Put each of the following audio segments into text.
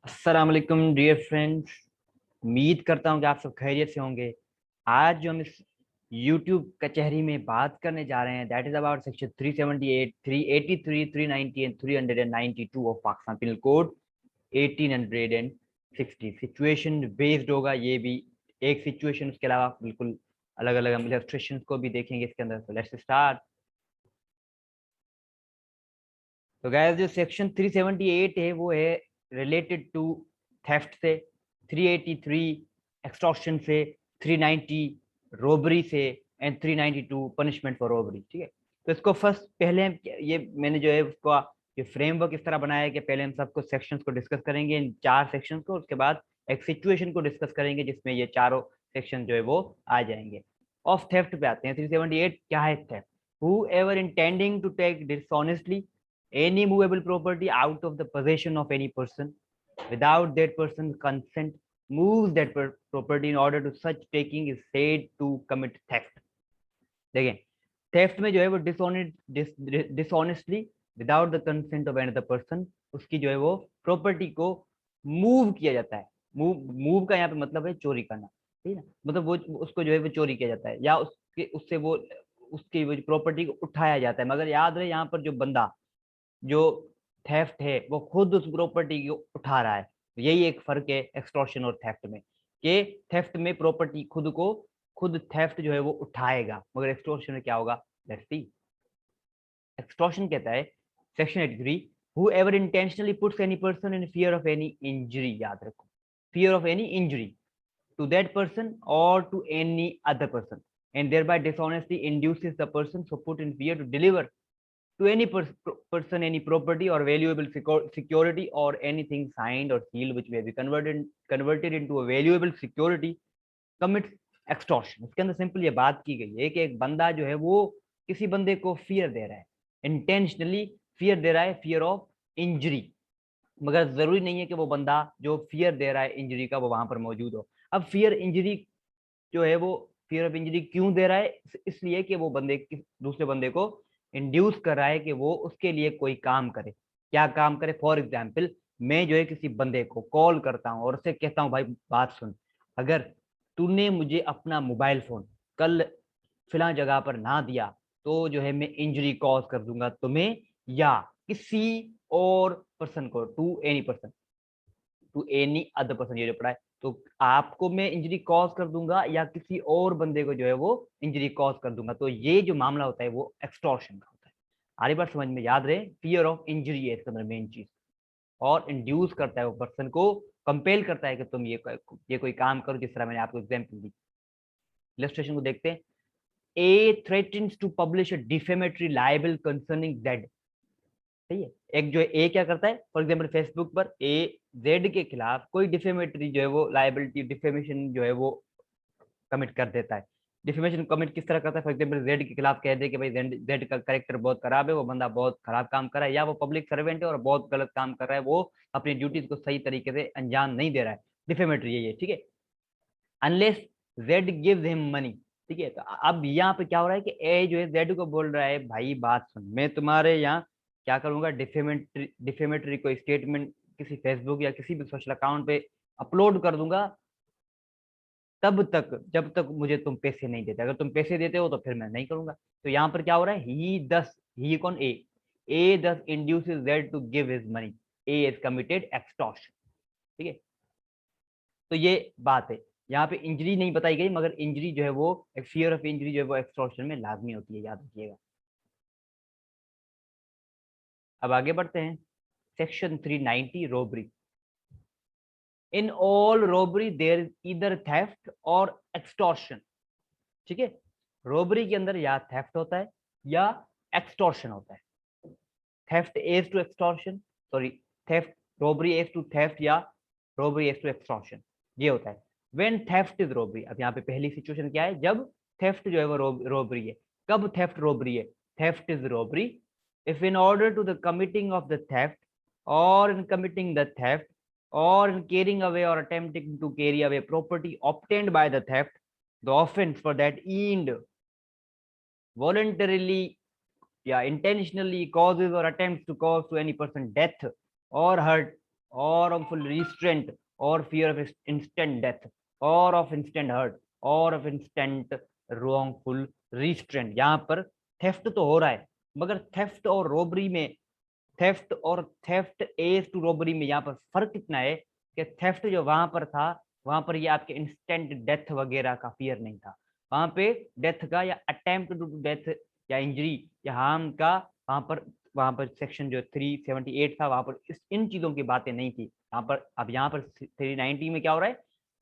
अस्सलाम वालेकुम dear friends. उम्मीद करता हूँ कि आप सब खैरियत से होंगे। आज जो हम इस YouTube कचहरी में बात करने जा रहे हैं that is about section 378, 383, 390 and 392 of Pakistan penal code 1860। Situation based होगा ये भी, एक सिचुएशन उसके अलावा बिल्कुल अलग अलग हम इलस्ट्रेशन को भी देखेंगे इसके अंदर। तो लेट्स स्टार्ट। तो गाइस जो सेक्शन 378 है वो है रिलेटेड टू थेफ्ट से, 383 एक्सटॉर्शन से, 390 रोबरी से एंड 392 पनिशमेंट फॉर रोबरी। ठीक है, तो इसको फर्स्ट पहले ये मैंने जो है उसको ये फ्रेमवर्क इस तरह बनाया है कि पहले हम सबको सेक्शंस को डिस्कस करेंगे, इन 4 सेक्शंस को, उसके बाद एक सिचुएशन को डिस्कस करेंगे जिसमें ये चारों सेक्शन जो है वो आ जाएंगे। ऑफ थेफ्ट पे आते हैं। 378 क्या है? Theft, whoever intending to take dishonestly any movable property out of the possession of any person without that person's consent moves that property in order to such taking is said to commit theft। देखिए, theft में जो है वो dishonestly without the consent of another person उसकी जो है वो property को मूव किया जाता है। मूव का यहाँ पे मतलब है चोरी करना, ठीक है ना। मतलब वो उसको जो है वो चोरी किया जाता है या उसके उससे वो उसकी वो प्रॉपर्टी को उठाया जाता है। मगर याद रहे यहाँ पर जो बंदा जो थेफ्ट है वो खुद उस प्रॉपर्टी को उठा रहा है। यही एक फर्क है एक्सटॉर्शन और थेफ्ट में, कि थेफ्ट में प्रॉपर्टी खुद थेफ्ट जो है वो उठाएगा, मगर एक्सटॉर्शन में क्या होगा? Let's see. एक्सटॉर्शन कहता है section 83, whoever intentionally puts any person in fear of any injury, याद रखो, fear of any injury to that person or to any other person and thereby dishonestly induces the person so put in fear to deliver to any person any property or valuable security or anything signed or sealed which may be converted into a valuable security commits extortion। इसके अंदर simple ये बात की गई है कि एक बंदा जो है वो किसी बंदे को फियर दे रहा है, इंटेंशनली फियर दे रहा है, फियर ऑफ इंजरी। मगर जरूरी नहीं है कि वो बंदा जो फियर दे रहा है इंजरी का वो वहां पर मौजूद हो। अब फियर इंजरी जो है वो फियर ऑफ इंजरी क्यों दे रहा है? इसलिए कि वो बंदे दूसरे बंदे को इंड्यूस कर रहा है कि वो उसके लिए कोई काम करे। क्या काम करे? फॉर एग्जाम्पल, मैं जो है किसी बंदे को कॉल करता हूँ और उससे कहता हूँ भाई बात सुन, अगर तूने मुझे अपना मोबाइल फोन कल फिलहाल जगह पर ना दिया तो जो है मैं इंजरी कॉज कर दूंगा तुम्हें या किसी और पर्सन को, टू एनी अदर पर्सन, ये जो पढ़ा है, तो आपको मैं इंजरी कॉज कर दूंगा या किसी और बंदे को जो है वो इंजरी कॉज कर दूंगा। तो ये जो मामला होता है वो एक्सटॉर्शन का होता है। आरी बार समझ में याद रहे, फियर ऑफ इंजरी है इसके अंदर मेन चीज, और इंड्यूस करता है वो पर्सन को, कंपेल करता है कि तुम ये कोई काम करो, जिस तरह मैंने आपको एग्जाम्पल दी। इलस्ट्रेशन को देखते हैं। A threatens to publish a defamatory libel concerning Z. सही है, एक जो है ए क्या करता है, फॉर एग्जाम्पल फेसबुक पर ए जेड के खिलाफ कोई डिफेमेटरी जो है वो लाइबिलिटी डिफेमेशन जो है वो कमिट कर देता है। डिफेमेशन कमिट किस तरह करता है? फॉर एग्जाम्पल जेड के खिलाफ कह दे कि भाई जेड का कैरेक्टर बहुत खराब है, वो बंदा बहुत खराब काम कर रहा है, या वो पब्लिक सर्वेंट है और बहुत गलत काम कर रहा है, वो अपनी ड्यूटीज को सही तरीके से अंजाम नहीं दे रहा है। डिफेमेटरी यही है, ठीक है। Unless Z gives him money. ठीक है, तो अब यहाँ पे क्या हो रहा है कि ए जो है जेड को बोल रहा है भाई बात सुन, मैं तुम्हारे यहाँ क्या करूंगा, डिफेमेटरी कोई स्टेटमेंट किसी फेसबुक या किसी भी सोशल अकाउंट पे अपलोड कर दूंगा तब तक जब तक मुझे तुम पैसे नहीं देते। अगर तुम पैसे देते हो तो फिर मैं नहीं करूंगा। तो यहाँ पर क्या हो रहा है, ही कौन? A thus induces Z to give his money. A is committed extortion. ठीक है, तो ये बात है। यहाँ पे इंजरी नहीं बताई गई, मगर इंजरी जो है वो एक फियर ऑफ इंजरी जो है वो एक्सटॉर्शन में लाजमी होती है, याद रखिएगा। अब आगे बढ़ते हैं। Section 390 robbery. In all robbery there is either theft or extortion. ठीक है, रोबरी के अंदर या थेफ्ट होता है या एक्सटॉर्शन होता है। Theft as to extortion, sorry, theft robbery as to theft या रोबरी एज टू एक्सटॉर्शन, ये होता है। व्हेन थेफ्ट इज रोबरी, अब यहाँ पे पहली सिचुएशन क्या है, जब थेफ्ट जो है वो रोबरी है। कब थेफ्ट रोबरी है? Theft is robbery if in order to the committing of the theft और in committing the theft or in carrying away or attempting to carry away property obtained by the theft, the offense for that end voluntarily या intentionally causes or attempts to cause to any person death or hurt और of restraint, और fear of instant death, और of instant hurt, or of instant wrongful restraint. यहाँ पर theft तो हो रहा है, मगर थेफ्ट और रोबरी में, थेफ्ट और थेफ्ट एज टू रोबरी में यहाँ पर फर्क कितना है कि थेफ्ट जो वहां पर था, वहां पर ये आपके इंस्टेंट डेथ वगैरह का फियर नहीं था। वहां पे डेथ का या अटेम्प्ट टू डेथ या इंजरी या हार्म का, वहां पर सेक्शन जो 378 था, वहां पर इन चीजों की बातें नहीं थी। यहाँ पर अब यहाँ पर 390 में क्या हो रहा है,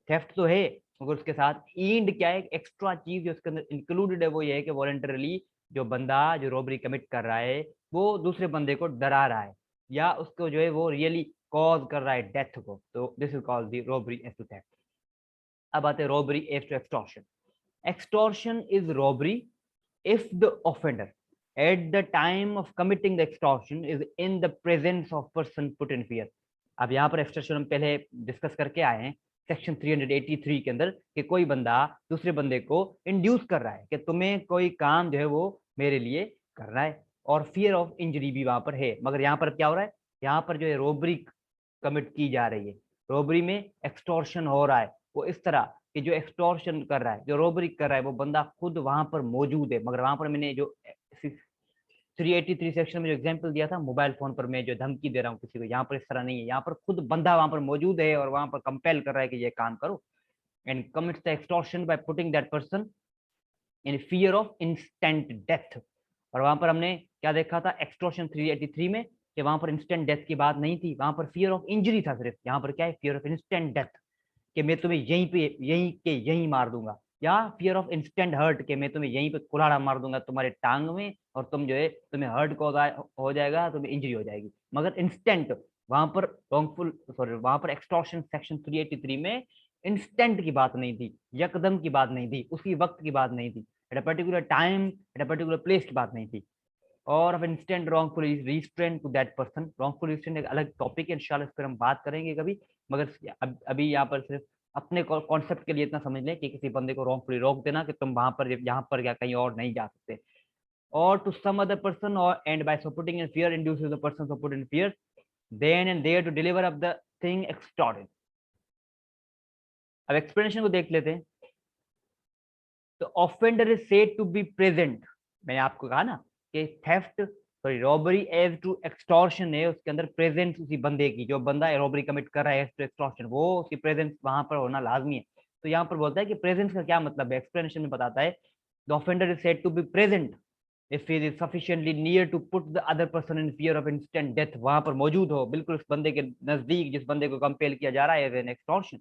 थेफ्ट तो है, मगर उसके साथ ईंड क्या है, एक्स्ट्रा चीज जो उसके अंदर इंक्लूडेड है, वो ये है कि वॉलंटरली जो बंदा जो रॉबरी कमिट कर रहा है वो दूसरे बंदे को डरा रहा है, या उसको जो है वो रियली कॉज कर रहा है डेथ को, तो this is called the robbery as to theft. अब आते हैं robbery as to extortion. Extortion is robbery if the offender at the time of committing the extortion is in the presence of person put in fear। अब यहाँ पर extortion हम पहले discuss करके आए हैं सेक्शन 383 के अंदर, कि कोई बंदा दूसरे बंदे को इंड्यूस कर रहा है कि तुम्हें कोई काम जो है वो मेरे लिए करना है, और फियर ऑफ इंजरी भी वहां पर है। मगर यहाँ पर क्या हो रहा है, यहाँ पर जो है रोबरी कमिट की जा रही है, रोबरी में एक्सटॉर्शन हो रहा है। वो इस तरह कि जो एक्सटॉर्शन कर रहा है, जो रोबरी कर रहा है, वो बंदा खुद वहां पर मौजूद है। मगर वहां पर मैंने जो 383 सेक्शन में जो एग्जांपल दिया था, मोबाइल फोन पर मैं जो धमकी दे रहा हूँ किसी को, यहाँ पर इस तरह नहीं है। यहाँ पर खुद बंदा वहां पर मौजूद है और वहां पर कंपेल कर रहा है कि ये काम करो, and commits the extortion by putting that person in fear of instant death. और वहां पर हमने क्या देखा था एक्सटॉर्शन 383 में, कि वहां पर इंस्टेंट डेथ की बात नहीं थी, वहां पर फियर ऑफ इंजरी था सिर्फ। यहाँ पर क्या है, फियर ऑफ इंस्टेंट डेथ, कि मैं तुम्हें यहीं पे यहीं के यहीं मार दूंगा, या फियर ऑफ इंस्टेंट हर्ट, के मैं तुम्हें यहीं पे कुल्हाड़ा मार दूंगा तुम्हारे टांग में, और तुम जो है तुम्हें हर्ट हो जाएगा, तुम्हें इंजरी हो जाएगी। मगर इंस्टेंट वहां पर रॉन्गफुल, सॉरी वहां पर एक्सटॉर्शन सेक्शन 383 में इंस्टेंट की बात नहीं थी, यकदम की बात नहीं थी, उसी वक्त की बात नहीं थी, at a particular time at a particular place की बात नहीं थी। Or of instant wrongful restraint to that person. Wrongful restraint एक अलग टॉपिक है, इंशाल्लाह इस पर हम बात करेंगे कभी। मगर अभी यहाँ पर सिर्फ अपने कॉन्सेप्ट के लिए इतना समझ लें कि किसी बंदे को रॉन्गफुली रोक देना कि तुम वहां पर यहाँ पर या कहीं और नहीं जा सकते। और टू सम अदर पर्सन, और and by so putting in fear induces the person so put in fear then and there to deliver up the thing extorted. अब एक्सप्लेनेशन को देख लेते हैं। तो offender is said to be present. मैंने आपको कहा ना कि theft, sorry robbery as to extortion है, उसके अंदर प्रेजेंस उसी बंदे की, जो बंदा रॉबरी कमिट कर रहा है एज टू एक्सटॉर्शन, वो उसकी प्रेजेंस वहां पर होना लाजमी है। तो यहाँ पर बोलता है कि प्रेजेंस का क्या मतलब है, एक्सप्लेनेशन में बताता है the offender is said to be present if he is sufficiently near to put the other person in fear of instant death. वहां पर मौजूद हो, बिल्कुल उस बंदे के नजदीक जिस बंदे को कंपेल किया जा रहा है as an extortion,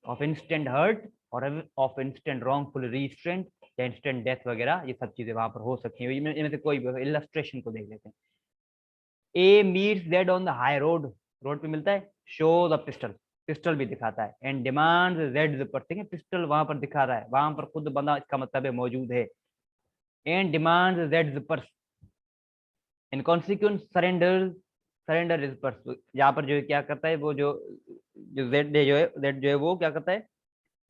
of instant hurt or of instant wrongful restraint या इंस्टेंट डेथ वगैरह, ये सब चीजें वहां पर हो सकती हैं। इनमें से कोई भी इलस्ट्रेशन को देख लेते हैं। A meets Z on the high road, road पे मिलता है, शो द पिस्टल, पिस्टल भी दिखाता है, एंड डिमांड जेड पर, ठीक है पिस्टल वहां पर दिखा रहा है, वहां पर खुद बंदा, इसका मतलब है मौजूद है, and demand Z purse, in consequence surrender, surrender is purse. यहाँ पर जो है क्या करता है, वो जो जो जेड जो है, जेड जो है वो क्या करता है,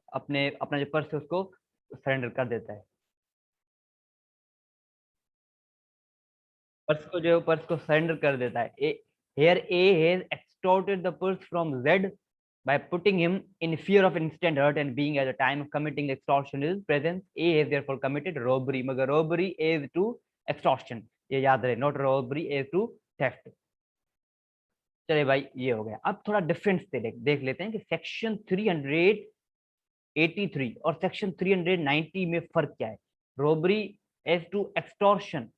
अपने अपना जो पर्स है उसको सरेंडर कर देता है, पर्स को जो है पर्स को सरेंडर कर देता है। Here A has extorted the purse from Z by putting him in fear of instant hurt and being at the time of committing the extortion is presence, A has therefore committed robbery। मगर robbery is to extortion, ये याद रहे, not robbery is to theft। चले भाई ये हो गया। अब थोड़ा डिफरेंस देख लेते हैं कि सेक्शन 383 और सेक्शन 390 में फर्क क्या है। रोबरी एज टू एक्सटॉर्शन,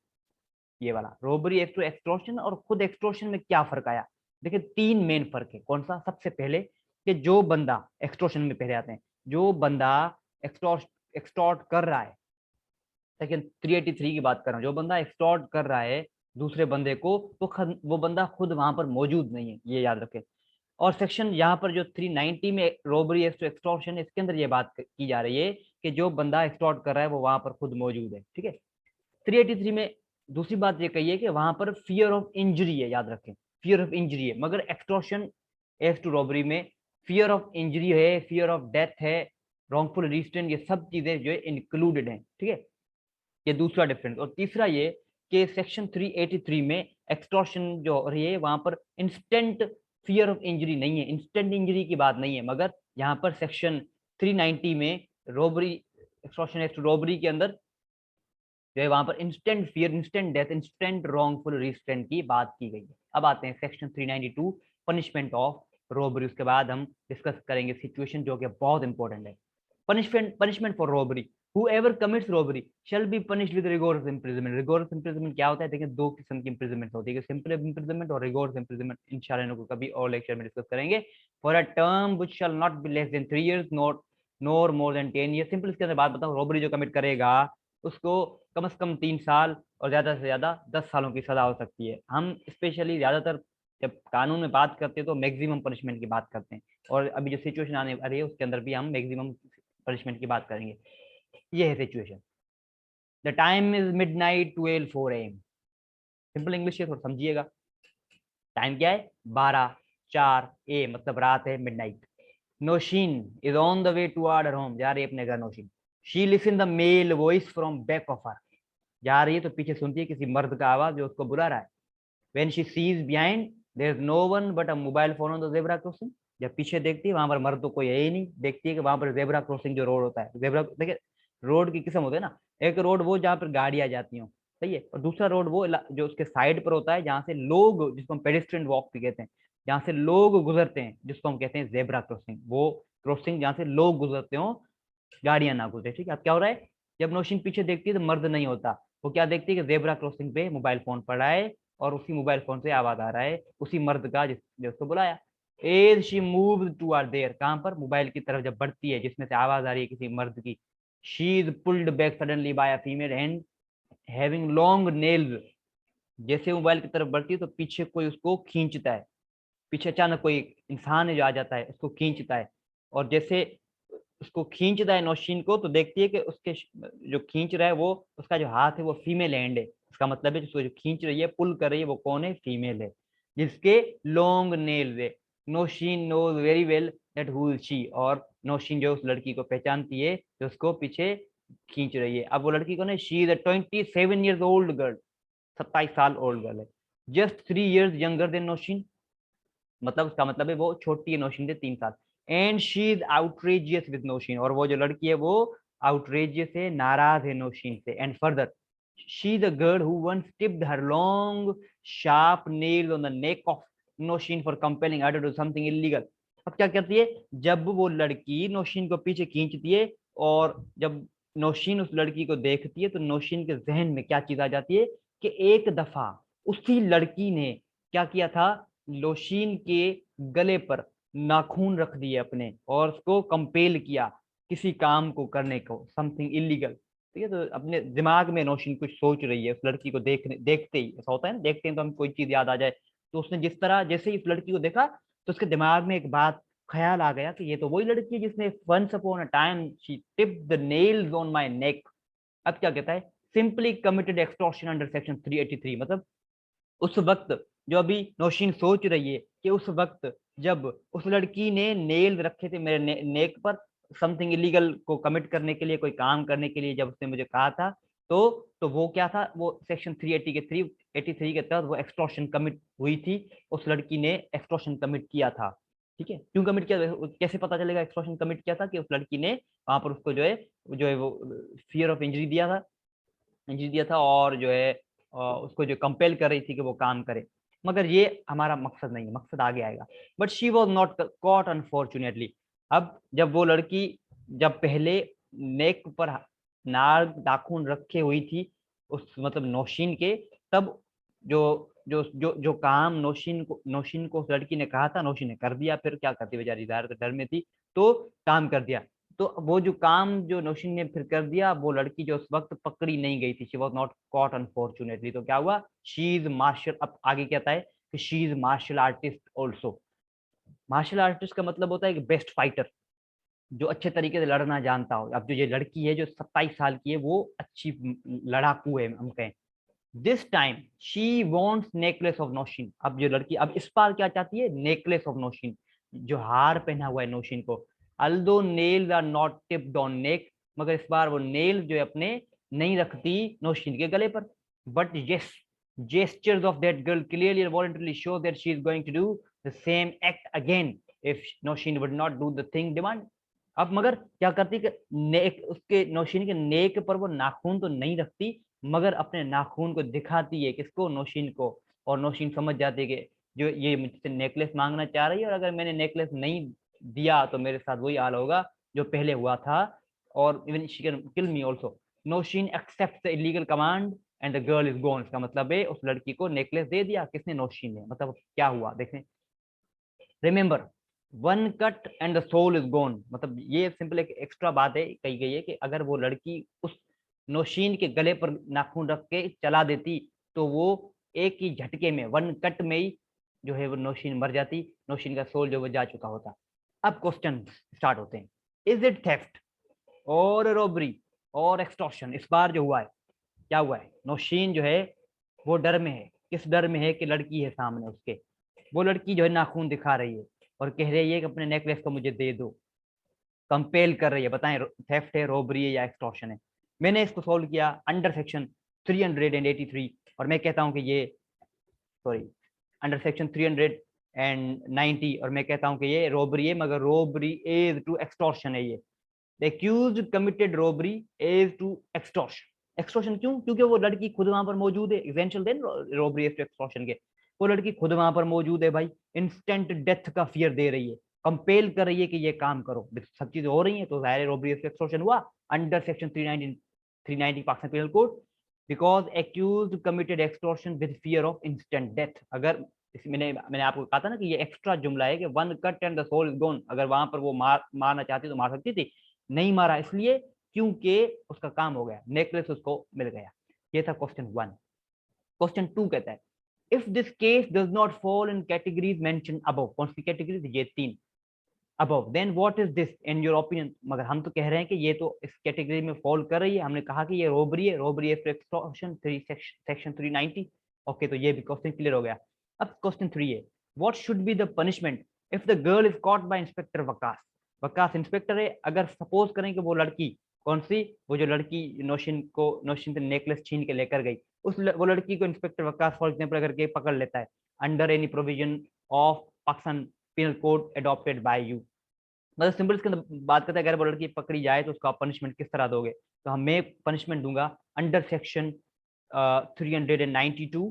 ये वाला रोबरी एज टू एक्सटॉर्शन और खुद एक्सटॉर्शन में क्या फर्क आया। देखिए तीन मेन फर्क है। कौन सा, सबसे पहले कि जो बंदा एक्सटॉर्शन में पहले आते हैं, जो बंदा एक्सटॉर्ट कर रहा है, सेक्शन 383 की बात कर रहा हूँ, जो बंदा एक्सटॉर्ट कर रहा है दूसरे बंदे को, वो बंदा खुद वहां पर मौजूद नहीं है, ये याद रखें। और सेक्शन यहाँ पर जो 390 में रोबरी एज टू एक्सटॉर्शन, इसके अंदर ये बात की जा रही है कि जो बंदा एक्सटॉर्ट कर रहा है वो वहां पर खुद मौजूद है, ठीक है। 383 में दूसरी बात ये कही है कि वहां पर फियर ऑफ इंजरी है, याद रखें फियर ऑफ इंजरी है। मगर एक्सटॉर्शन एज टू रॉबरी में फियर ऑफ इंजरी है, फियर ऑफ डेथ है, रॉन्गफुल रिस्ट्रेंट, ये सब चीजें जो है इंक्लूडेड हैं, ठीक है। ये दूसरा डिफरेंस। और तीसरा ये कि सेक्शन 383 में एक्सटॉर्शन जो हो रही है वहां पर इंस्टेंट फियर ऑफ इंजरी नहीं है, इंस्टेंट इंजरी की बात नहीं है, मगर यहाँ पर सेक्शन 390 में रोबरी, एक्सटॉर्शन एक्ट रोबरी के अंदर जो है वहां पर instant fear, instant death, instant wrongful restraint की बात की गई है। अब आते हैं सेक्शन 392 पनिशमेंट ऑफ रोबरी। उसके बाद हम डिस्कस करेंगे सिचुएशन जो कि बहुत इंपॉर्टेंट है। Punishment for robbery, whoever commits robbery shall be punished with rigorous imprisonment। rigorous imprisonment क्या होता है? देखिए दो किस्म की imprisonment होती है, सिंपल imprisonment और rigorous imprisonment। इंशाल्लाह इनको कभी और लेक्चर में डिस्कस करेंगे। for a term which shall not be less than 3 years nor more than 10 years। Simple इसके अंदर बात बताऊं, रोबरी जो कमिट करेगा उसको कम से कम 3 साल और ज्यादा से ज्यादा 10 सालों की सजा हो सकती है। हम स्पेशली ज्यादातर जब कानून में बात करते हैं तो मैक्सिमम पनिशमेंट की बात करते हैं, और अभी जो सिचुएशन आने वाली है उसके अंदर भी हम मैक्सिमम पनिशमेंट की बात करेंगे। ये है situation. The time is midnight 12:04 AM। Simple English है, थोड़ा समझिएगा। टाइम क्या है? 12:04 AM, मतलब रात है, midnight. Nausheen is on the way toward her home, जा रही है अपने घर Nausheen. She listen the male voice from back of her, जा रही है तो पीछे सुनती है किसी मर्द का आवाज जो उसको बुला रहा है। When she sees behind there is no one but a mobile phone on the zebra crossing, जब पीछे देखती है वहां पर मर्द तो कोई है ही नहीं, देखती है कि वहां पर ज़ेब्रा क्रॉसिंग जो रोड होता है, ज़ेब्रा देखिए रोड की किस्म होती है ना, एक रोड वो जहाँ पर गाड़ियां जाती हो, सही है, और दूसरा रोड वो जो उसके साइड पर होता है जहाँ से लोग, जिसको हम पेडेस्ट्रियन वॉक भी कहते हैं, जहाँ से लोग गुजरते हैं, जिसको हम कहते हैं ज़ेब्रा क्रॉसिंग। वो क्रॉसिंग जहाँ से लोग गुजरते हो, गाड़ियां ना गुजरे, ठीक है। अब क्या हो रहा है, जब नौशीन पीछे देखती है तो मर्द नहीं होता, वो क्या देखती है कि ज़ेब्रा क्रॉसिंग पे मोबाइल फोन पड़ा है और उसी मोबाइल फोन से आवाज आ रहा है उसी मर्द का जिसने उसको बुलाया। As she move to are there, कहां पर? मोबाइल की तरफ जब बढ़ती है जिसमें से आवाज आ रही है किसी मर्द की। She is pulled back suddenly by a female hand having long nails. जैसे मोबाइल की तरफ बढ़ती है तो पीछे कोई उसको खींचता है, पीछे अचानक कोई इंसान है जो आ जाता है, उसको खींचता है, और जैसे उसको खींचता है नौशीन को तो देखती है कि उसके जो खींच रहा है वो, उसका जो हाथ है वो फीमेल हैंड है। इसका मतलब है जिसको जो खींच रही है, पुल कर रही है, वो कौन है? फीमेल है, जिसके लॉन्ग नेल्स है। Nausheen knows very well that who is she, और नौशीन जो उस लड़की को पहचानती है जो उसको पीछे खींच रही है। अब वो लड़की कौन है? She is a 27 years old girl, 27 साल ओल्ड गर्ल है। Just 3 years younger than Nausheen, मतलब उसका मतलब है वो छोटी है नौशीन से 3 साल। And she is outrageous with Nausheen, और वो जो लड़की है वो आउटरेजियस है, नाराज है नौशीन से। And further she the girl who once tipped her long sharp nails on the neck of Nausheen for compelling her to do something illegal. अब क्या करती है, जब वो लड़की नौशीन को पीछे खींचती है और जब नौशीन उस लड़की को देखती है तो नौशीन के जहन में क्या चीज आ जाती है कि एक दफा उसी लड़की ने क्या किया था, लोशीन के गले पर नाखून रख दिए अपने और उसको कंपेल किया किसी काम को करने को, समथिंग इलीगल, ठीक है। तो अपने दिमाग में नौशीन कुछ सोच रही है उस लड़की को देखने, देखते ही ऐसा होता है ना, देखते हैं तो हम कोई चीज याद आ जाए, तो उसने जिस तरह जैसे ही इस लड़की को देखा तो उसके दिमाग में एक बात ख्याल आ गया कि ये तो वही लड़की है जिसने once upon a time she tipped the nails on my neck. अब क्या कहता है, simply committed extortion under section 383, मतलब उस वक्त जो अभी नौशीन सोच रही है कि उस वक्त जब उस लड़की ने नेल रखे थे मेरे नेक पर समथिंग इलीगल को कमिट करने के लिए, कोई काम करने के लिए जब उसने मुझे कहा था, तो वो क्या था, वो सेक्शन 380 के 383 के तहत वो एक्सटॉर्शन कमिट हुई थी, उस लड़की ने एक्सटॉर्शन कमिट किया था। ठीक है, क्यों कमिट किया, कैसे पता चलेगा एक्सटॉर्शन कमिट किया था? कि उस लड़की ने वहां पर उसको जो है वो फियर ऑफ इंजरी दिया था, और जो है उसको जो कंपेल कर रही थी कि वो काम करे। मगर ये हमारा मकसद नहीं है, मकसद आगे आएगा। But she was not caught unfortunately. अब जब वो लड़की जब पहले नेक पर नाखून रखे हुई थी उस मतलब नौशीन के, तब जो जो जो जो काम नौशीन को उस लड़की ने कहा था, नौशीन ने कर दिया। फिर क्या करती बेचारी, ज़ाहिर तो डर में थी, तो काम कर दिया। तो वो जो काम जो नौशीन ने फिर कर दिया, वो लड़की जो उस वक्त पकड़ी नहीं गई थी, she was not caught unfortunately, तो क्या हुआ, शी इज मार्शल, अब आगे कहता है कि she is martial artist also. Martial artist का मतलब होता है कि बेस्ट फाइटर, जो अच्छे तरीके से लड़ना जानता हो। अब जो ये लड़की है जो 27 साल की है, वो अच्छी लड़ाकू है हम कहें। This time she wants necklace of Nausheen, अब जो लड़की अब इस बार क्या चाहती है, नेकलेस ऑफ नौशीन, जो हार पहना हुआ है नौशीन को। Although nails are not tipped on neck, मगर इस बार वो नेल्स जो है अपने नहीं रखती नौशीन के गले पर। But yes gestures of that girl clearly and voluntarily show that she is going to do the same act again if Noshin would not do the thing demand. अब मगर क्या करती कि नेक उसके नौशीन के नेक पर वो नाखून तो नहीं रखती, मगर अपने नाखून को दिखाती है किसको, नौशीन को। और नौशीन समझ जाती है कि जो ये मुझसे नेकलेस मांगना चाह रही है, और अगर मैंने नेकलेस नहीं दिया तो मेरे साथ वही हाल होगा जो पहले हुआ था, और even she can kill me also. Nausheen accept the illegal command and the girl is gone. इसका मतलब है उस लड़की को नेकलेस दे दिया किसने, नौशीन ने। मतलब क्या हुआ देखें, remember one cut and the soul is gone. मतलब ये सिंपल एक एक्स्ट्रा बात है कही गई है कि अगर वो लड़की उस नौशीन के गले पर नाखून रख के चला देती तो वो एक ही झटके में, वन कट में ही जो है वो नौशीन मर जाती, नौशीन का सोल जो वो जा चुका होता। अब क्वेश्चन स्टार्ट होते हैं, इज इट थेफ्ट और रॉबरी और एक्सटॉर्शन। इस बार जो हुआ है, क्या हुआ है, नौशीन जो है वो डर में है। किस डर में है कि लड़की है सामने उसके, वो लड़की जो है नाखून दिखा रही है और कह रही है कि अपने नेकलेस को मुझे दे दो, कंपेल कर रही है। बताएं थेफ्ट है, रॉबरी है या एक्सटॉर्शन है। मैंने इसको सॉल्व किया अंडर सेक्शन 383 और मैं कहता हूं कि ये, सॉरी, अंडर सेक्शन 390 और मैं कहता हूं कि ये रॉबरी है, मगर रॉबरी इज टू एक्सटॉर्शन है। ये The accused committed robbery is to extortion. Extortion क्यों? क्योंकि वो लड़की खुद वहां पर मौजूद है। Essential then robbery is to extortion के। वो लड़की खुद वहां पर मौजूद है भाई, इंस्टेंट डेथ का फियर दे रही है, कंपेल कर रही है कि ये काम करो, सब चीजें हो रही हैं, तो जाहिर है रॉबरी इज टू एक्सटॉर्शन हुआ under section 390 Pakistan penal code, because accused committed extortion with fear of instant death. अगर मैंने आपको कहा था ना कि ये एक्स्ट्रा जुमला है कि one cut and the soul is gone, अगर वहां पर वो मारना चाहती तो मार सकती थी, नहीं मारा इसलिए क्योंकि उसका काम हो गया, नेकलेस उसको मिल गया। ये था क्वेश्चन 1। क्वेश्चन 2 कहता है, if this case does not fall in categories mention above. कौन सी कैटेगरीज, ये 3 above, then what is this in your opinion. मगर हम तो कह रहे हैं कि ये तो इस कैटेगरी में फॉल कर रही है, हमने कहा कि ये रोबरी है, रोबरी है एक्सटॉर्शन सेक्शन 390। ओके, तो ये भी क्वेश्चन क्लियर हो गया। अब क्वेश्चन 3 है, what should be the punishment if the girl is caught by inspector Waqas. Waqas inspector है, अगर सपोज करें कि वो लड़की, कौन सी, वो जो लड़की नौशीन से नेकलेस छीन के लेकर गई, वो लड़की को इंस्पेक्टर वकास फॉर एग्जाम्पल अगर के पकड़ लेता है under any provision of Pakistan penal code adopted by you. मतलब सिंपल इसके अंदर बात करते हैं, अगर वो लड़की पकड़ी जाए तो उसका पनिशमेंट किस तरह दोगे, तो हम मैं पनिशमेंट दूंगा under section 392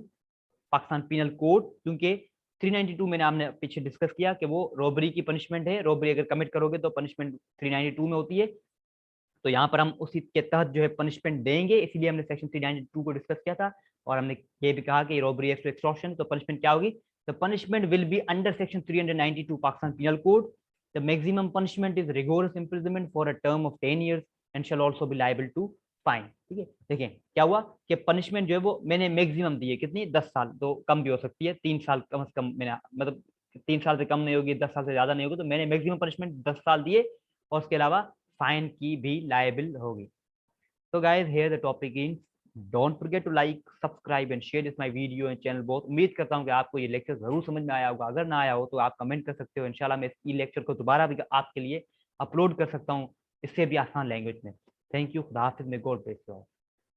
Pakistan penal code, क्योंकि 392 मैंने आपने पीछे डिस्कस किया कि वो रॉबरी की पनिशमेंट है, रॉबरी अगर कमिट करोगे तो पनिशमेंट 392 में होती है, तो यहाँ पर हम उसी के तहत जो है पनिशमेंट देंगे, इसलिए हमने सेक्शन 392 को डिस्कस किया था। और हमने ये भी कहा कि रॉबरी एक्ट एक्सटॉर्शन, तो पनिशमेंट क्या होगी, the punishment will be under section 392 Pakistan penal code. The maximum punishment is rigorous imprisonment for a term of 10 years and shall also be liable to fine. ठीक है, देखें क्या हुआ कि पनिशमेंट जो है वो मैंने मैक्सिमम दी है, कितनी, 10 साल, तो कम भी हो सकती है, 3 साल कम से कम, मैंने मतलब 3 साल से कम नहीं होगी, 10 साल से ज्यादा नहीं होगी, तो मैंने मैक्सिमम पनिशमेंट 10 साल दिए, और उसके अलावा फाइन की भी लायबल होगी। तो guys here the topic is, don't forget to like, subscribe and share this my video and channel. बहुत उम्मीद करता हूं कि आपको ये लेक्चर जरूर समझ में आया होगा, अगर ना आया हो तो आप कमेंट कर सकते हो, इंशाल्लाह मैं इस लेक्चर को दोबारा भी आपके लिए अपलोड कर सकता हूं इससे भी आसान लैंग्वेज में। थैंक यू, खुदा हाफिज़, मे गॉड ब्लेस यू।